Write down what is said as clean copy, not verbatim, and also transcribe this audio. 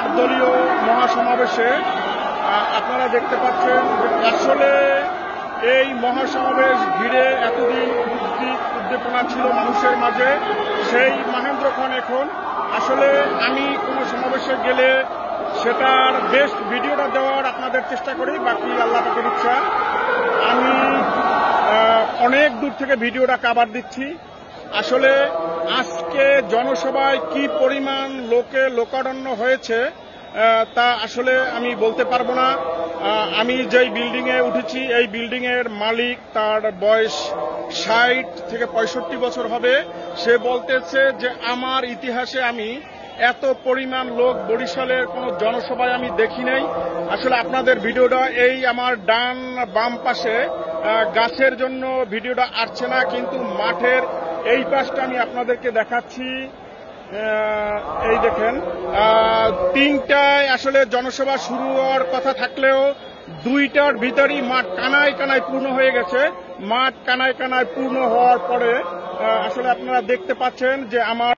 8 দলীয় মহাসমাবেশে আপনারা দেখতে পাচ্ছেন যে আসলে এই মহাসমাবেশ ঘিরে এতদিন উদ্দীপনা ছিল মানুষের মাঝে, সেই মাহেন্দ্রক্ষণ এখন আসলে আমি কোনো সমাবেশে গেলে সেটার বেস্ট ভিডিওটা দেওয়ার আপনাদের চেষ্টা করি, বাকি আল্লাহ পাকের ইচ্ছা। আমি অনেক দূর থেকে ভিডিওটা কাভার দিচ্ছি। আসলে আজকে জনসভায় কি পরিমাণ লোকারণ্য হয়েছে তা আসলে আমি বলতে পারবো না। আমি যেই বিল্ডিংয়ে উঠেছি এই বিল্ডিংয়ের মালিক, তার বয়স 60 থেকে 65 বছর হবে। সে বলতেছে যে আমার ইতিহাসে আমি এত পরিমাণ লোক বরিশালের কোনো জনসভায় আমি দেখি নাই। আসলে আপনাদের ভিডিওটা এই আমার ডান বাম পাশে গাছের জন্য ভিডিওটা আসছে না, কিন্তু মাঠের এই পাশটা আমি আপনাদেরকে দেখাচ্ছি। এই দেখেন, 3টায় আসলে জনসভা শুরু হওয়ার কথা থাকলেও 2টার ভিতরই মাঠ কানায় কানায় পূর্ণ হয়ে গেছে। মাঠ কানায় কানায় পূর্ণ হওয়ার পরে আসলে আপনারা দেখতে পাচ্ছেন যে আমার